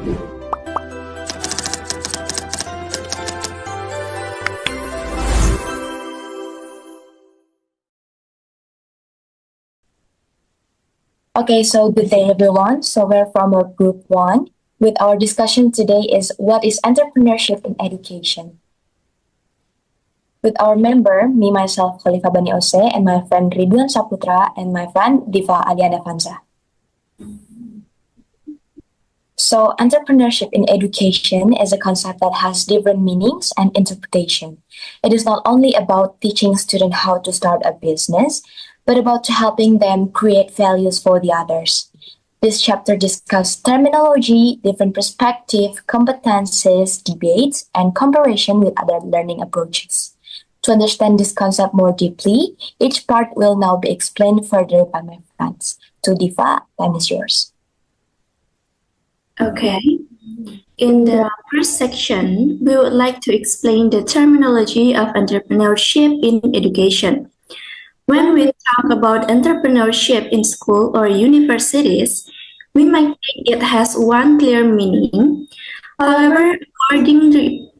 Okay, so good day everyone. So we're from our group one. With our discussion today is what is entrepreneurship in education? With our member, me myself Khalifa Bani Ose and my friend Ridwan Saputra and my friend Diva Aliana Fanza. So entrepreneurship in education is a concept that has different meanings and interpretation. It is not only about teaching students how to start a business, but about helping them create values for the others. This chapter discusses terminology, different perspective, competencies, debates, and comparison with other learning approaches. To understand this concept more deeply, each part will now be explained further by my friends. To Diva, time is yours. Okay. In the first section, we would like to explain the terminology of entrepreneurship in education. When we talk about entrepreneurship in school or universities, we might think it has one clear meaning. However, according to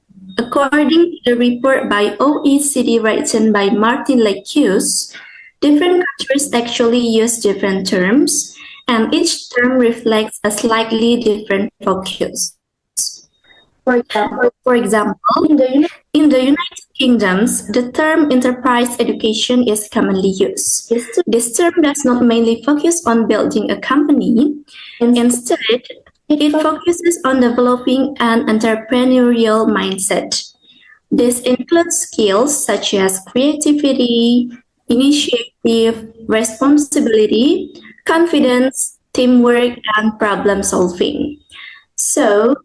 the report by OECD written by Martin Lecuse, different countries actually use different terms, and each term reflects a slightly different focus. For example, in the United Kingdoms, the term enterprise education is commonly used. This term does not mainly focus on building a company. Instead, it focuses on developing an entrepreneurial mindset. This includes skills such as creativity, initiative, responsibility, confidence, teamwork, and problem solving. So,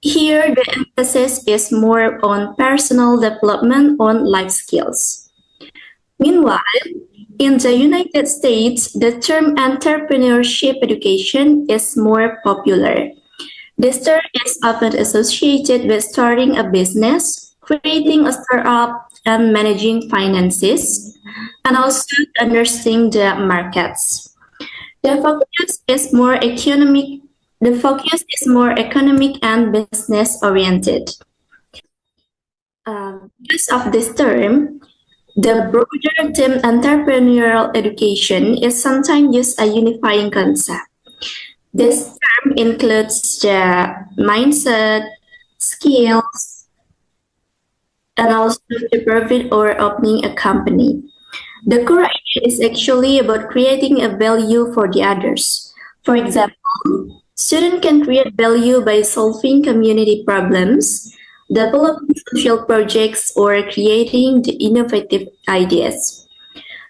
here, the emphasis is more on personal development on life skills. Meanwhile, in the United States, the term entrepreneurship education is more popular. This term is often associated with starting a business, creating a startup, and managing finances, and also understanding the markets. The focus is more economic and business oriented. Because of this term, the broader term entrepreneurial education is sometimes used as a unifying concept. This term includes the mindset, skills, and also the profit or opening a company. The core idea is actually about creating a value for the others. For example, students can create value by solving community problems, developing social projects, or creating the innovative ideas.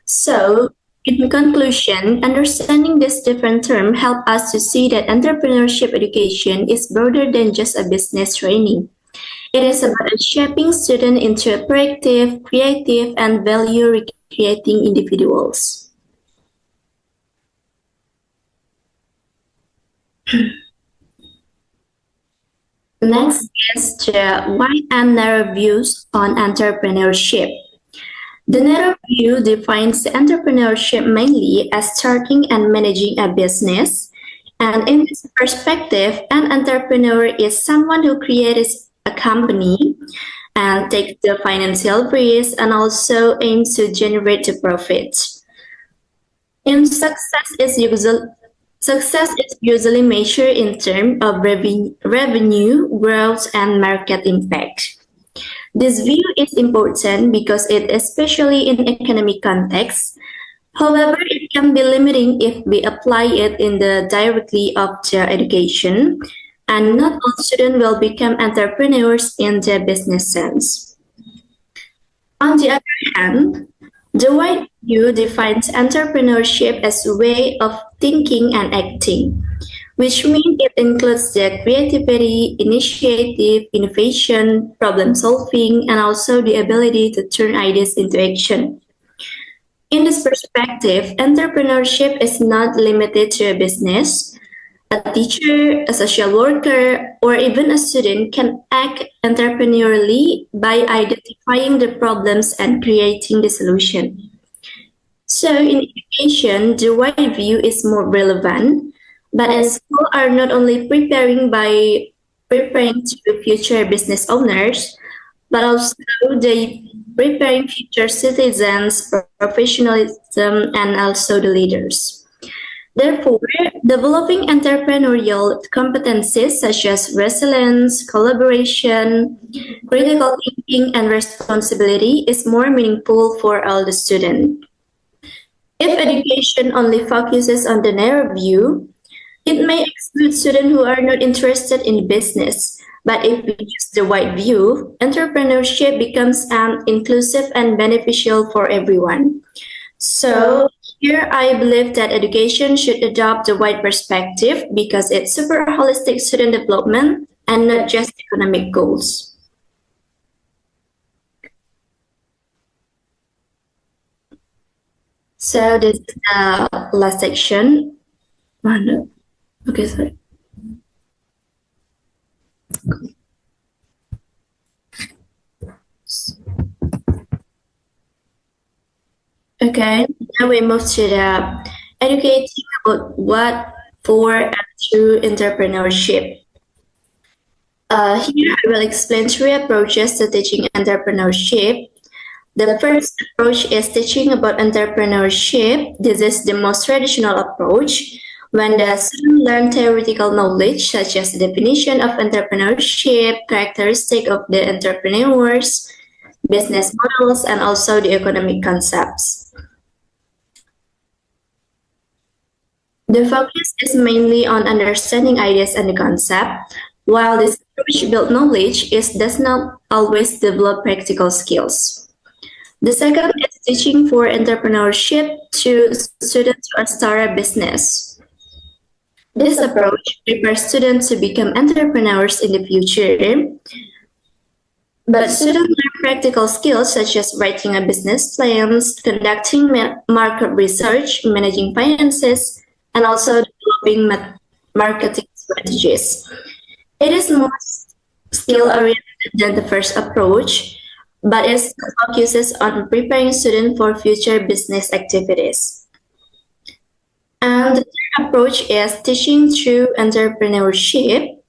So, in conclusion, understanding this different term helps us to see that entrepreneurship education is broader than just a business training. It is about shaping students into a proactive, creative, and value-creating individuals. Next is the wide and narrow views on entrepreneurship. The narrow view defines entrepreneurship mainly as starting and managing a business. And in this perspective, an entrepreneur is someone who creates a company and takes the financial risk and also aims to generate the profit. And Success is usually measured in terms of revenue, growth, and market impact. This view is important because it, especially in economic context, however, it can be limiting if we apply it in the directly of the education, and not all students will become entrepreneurs in the business sense. On the other hand, the wide view defines entrepreneurship as a way of thinking and acting, which means it includes the creativity, initiative, innovation, problem solving, and also the ability to turn ideas into action. In this perspective, entrepreneurship is not limited to a business. A teacher, a social worker, or even a student can act entrepreneurially by identifying the problems and creating the solution. So in education, the wide view is more relevant. But at school are not only preparing to future business owners, but also they preparing future citizens, professionalism, and also the leaders. Therefore, developing entrepreneurial competencies such as resilience, collaboration, critical thinking, and responsibility is more meaningful for all the students. If education only focuses on the narrow view, it may exclude students who are not interested in business. But if we use the wide view, entrepreneurship becomes inclusive and beneficial for everyone. So here I believe that education should adopt the wide perspective because it's super holistic student development and not just economic goals. So this is the last section. Oh, no. Okay, sorry. Okay, now we move to the educating about what for and through entrepreneurship. Here I will explain three approaches to teaching entrepreneurship. The first approach is teaching about entrepreneurship. This is the most traditional approach. When the student learn theoretical knowledge such as the definition of entrepreneurship, characteristic of the entrepreneurs, business models, and also the economic concepts. The focus is mainly on understanding ideas and the concept, while this approach builds knowledge, it does not always develop practical skills. The second is teaching for entrepreneurship to students who start a business. This approach prepares students to become entrepreneurs in the future, but students learn practical skills such as writing a business plans, conducting market research, managing finances, and also developing marketing strategies. It is more skill-oriented than the first approach, but it focuses on preparing students for future business activities. And the third approach is teaching through entrepreneurship.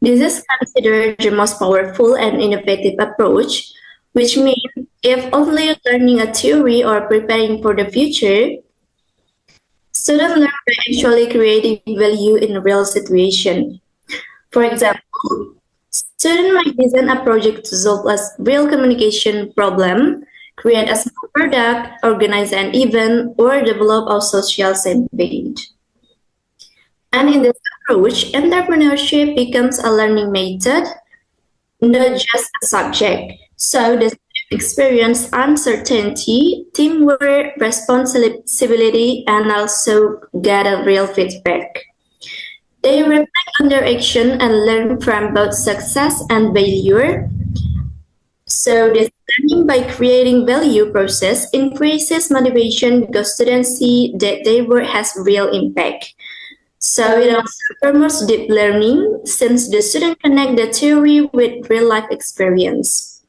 This is considered the most powerful and innovative approach, which means if only learning a theory or preparing for the future, students learn by actually creating value in a real situation. For example, students might design a project to solve a real communication problem, create a small product, organize an event, or develop a social campaign. And in this approach, entrepreneurship becomes a learning method, not just a subject. So the students experience uncertainty, teamwork, responsibility, and also get a real feedback. They reflect on their action and learn from both success and failure. So this learning by creating value process increases motivation because students see that their work has real impact. So it also promotes deep learning since the student connect the theory with real life experience.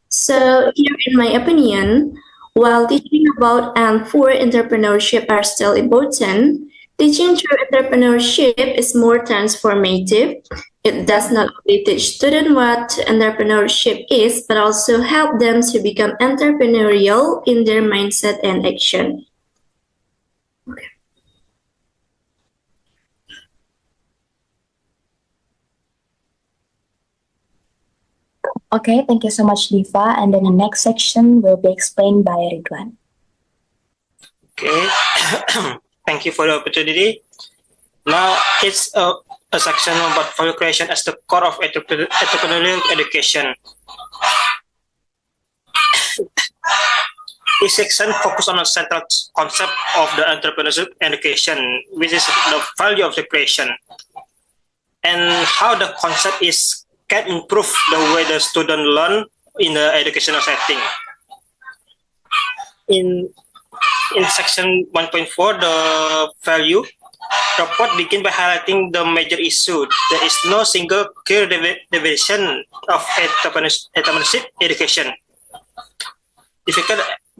So here in my opinion, while teaching about and for entrepreneurship are still important, teaching through entrepreneurship is more transformative. It does not only teach students what entrepreneurship is, but also help them to become entrepreneurial in their mindset and action. Okay. Okay, thank you so much, Diva. And then the next section will be explained by Ridwan. Okay, thank you for the opportunity. Now it's a section about value creation as the core of entrepreneurial education. This section focuses on a central concept of the entrepreneurship education, which is the value of the creation, and how the concept can improve the way the student learn in the educational setting. In section 1.4, the value, the report begins by highlighting the major issue. There is no single clear division of entrepreneurship education.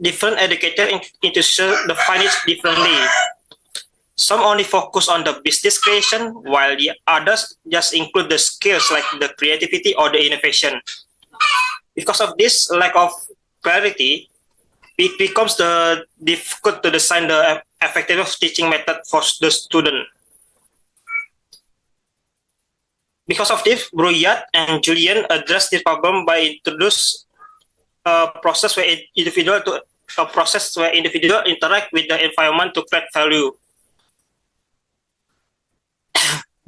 Different educator institutions define it differently. Some only focus on the business creation, while the others just include the skills like the creativity or the innovation. Because of this lack of clarity, it becomes difficult to design the effective teaching method for the student. Because of this, Bruyat and Julian addressed this problem by introduce a process where individual interact with the environment to create value.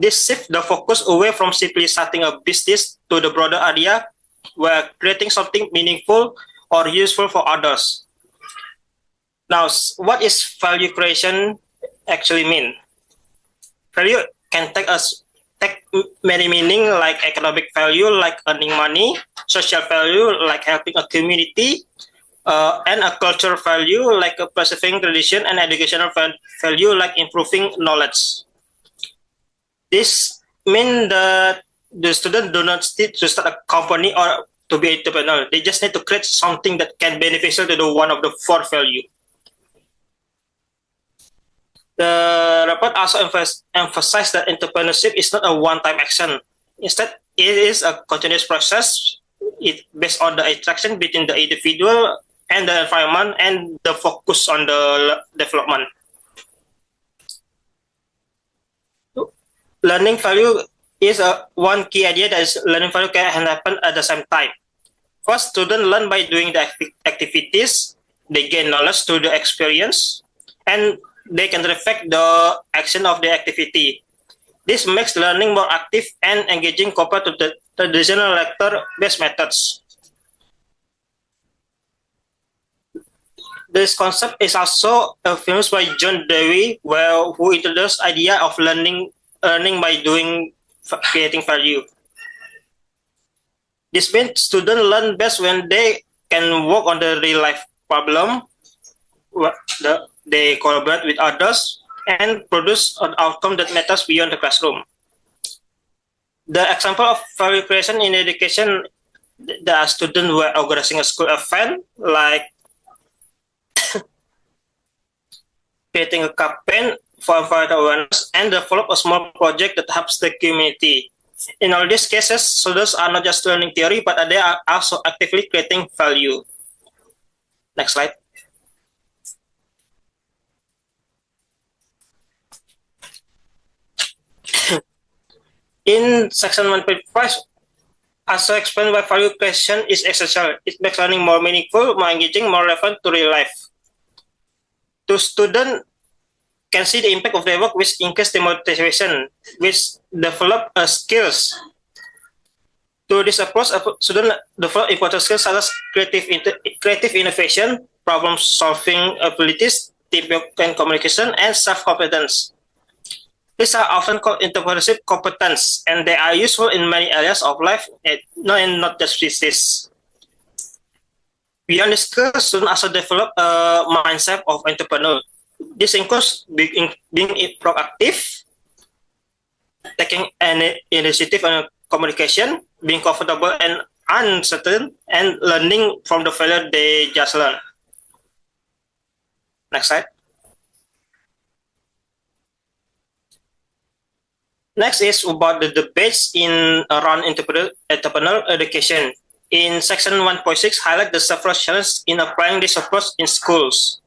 This shifts the focus away from simply starting a business to the broader idea where creating something meaningful or useful for others. Now, what is value creation actually mean? Value can take many meaning like economic value, like earning money, social value, like helping a community, and a cultural value, like preserving tradition, and educational value, like improving knowledge. This means that the student do not need to start a company or to be entrepreneur. They just need to create something that can beneficial to the one of the four value. The report also emphasized that entrepreneurship is not a one-time action. Instead, it is a continuous process. It based on the interaction between the individual and the environment and the focus on the development. Learning value is one key idea that is learning value can happen at the same time. First, students learn by doing the activities. They gain knowledge through the experience, and they can reflect the action of the activity. This makes learning more active and engaging compared to the traditional lecture-based methods. This concept is also famous by John Dewey, who introduced the idea of earning by creating value. This means students learn best when they can work on the real life problem. They collaborate with others and produce an outcome that matters beyond the classroom. The example of value creation in education, the students were organizing a school event like creating a campaign for environmental awareness and develop a small project that helps the community. In all these cases, students are not just learning theory, but they are also actively creating value. Next slide. In section 1.5, also explained why value creation is essential. It makes learning more meaningful, more engaging, more relevant to real life. The student can see the impact of their work, which increase their motivation, which develop skills. Through this approach, students develop important skills such as creative innovation, problem-solving abilities, teamwork and communication, and self-confidence. These are often called entrepreneurship competence, and they are useful in many areas of life, not just business. Beyond this skill, students also develop a mindset of entrepreneur. This includes being proactive, taking an initiative and communication, being comfortable and uncertain, and learning from the failure they just learned. Next slide. Next is about the debates around entrepreneurial education. In section 1.6, highlight the several challenges in applying this approach in schools.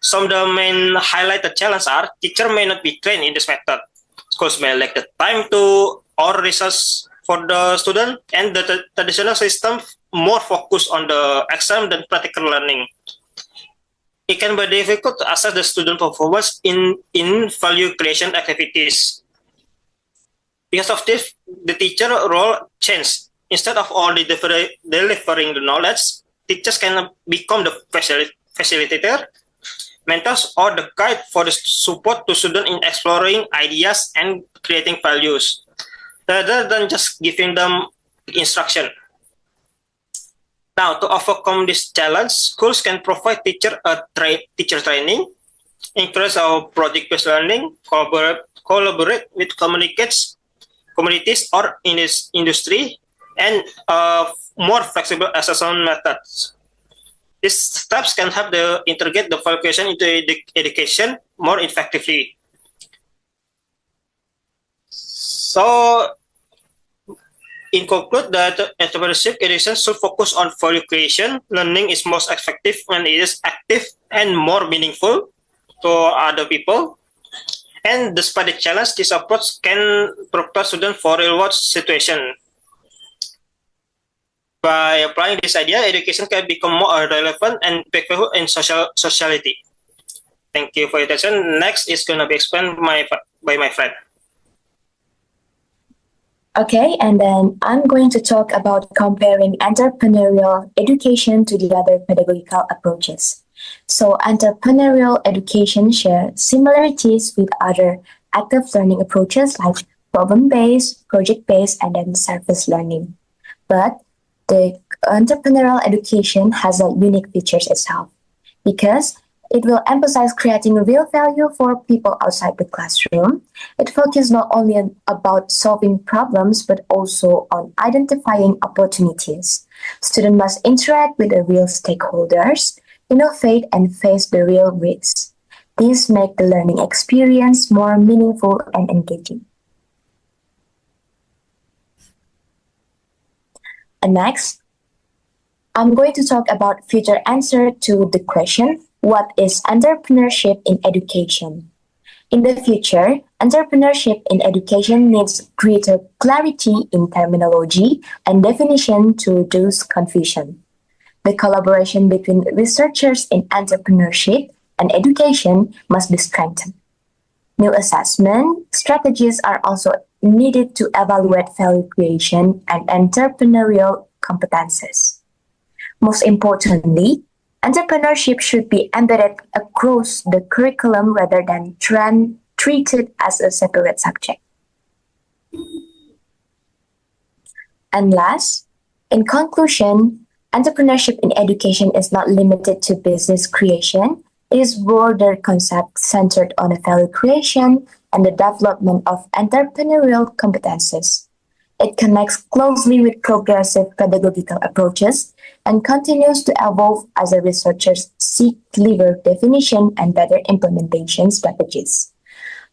Some of the main highlighted challenges are teachers may not be trained in this method. Schools may lack the time to or resources for the student, and the traditional system more focused on the exam than practical learning. It can be difficult to assess the student performance in value creation activities. Because of this, the teacher role changed. Instead of only delivering the knowledge, teachers can become the facilitator, mentors, or the guide for the support to students in exploring ideas and creating values, rather than just giving them instruction. Now, to overcome this challenge, schools can provide teacher training, encourage our project-based learning, collaborate with communities or in this industry, and more flexible assessment methods. These steps can help integrate the value creation into education more effectively. So, in conclude, the entrepreneurship education should focus on value creation. Learning is most effective when it is active and more meaningful to other people. And despite the challenge, this approach can prepare students for real-world situation. By applying this idea, education can become more relevant and impactful in sociality. Thank you for your attention. Next is going to be explained by my friend. Okay, and then I'm going to talk about comparing entrepreneurial education to the other pedagogical approaches. So entrepreneurial education shares similarities with other active learning approaches like problem-based, project-based, and then service learning. But the entrepreneurial education has a unique features itself because it will emphasize creating real value for people outside the classroom. It focuses not only about solving problems, but also on identifying opportunities. Students must interact with the real stakeholders, innovate, and face the real risks. These make the learning experience more meaningful and engaging. And next, I'm going to talk about future answer to the question, what is entrepreneurship in education? In the future, entrepreneurship in education needs greater clarity in terminology and definition to reduce confusion. The collaboration between researchers in entrepreneurship and education must be strengthened. New assessment strategies are also needed to evaluate value creation and entrepreneurial competences. Most importantly, entrepreneurship should be embedded across the curriculum rather than treated as a separate subject. And last, in conclusion, entrepreneurship in education is not limited to business creation. It is broader concept centered on the value creation and the development of entrepreneurial competences. It connects closely with progressive pedagogical approaches and continues to evolve as the researchers seek clearer definition and better implementation strategies.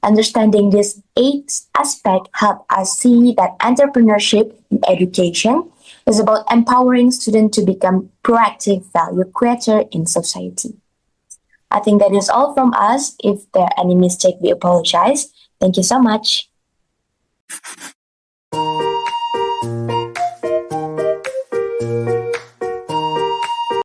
Understanding this eighth aspect helps us see that entrepreneurship in education is about empowering students to become proactive value creators in society. I think that is all from us. If there are any mistake, we apologize. Thank you so much.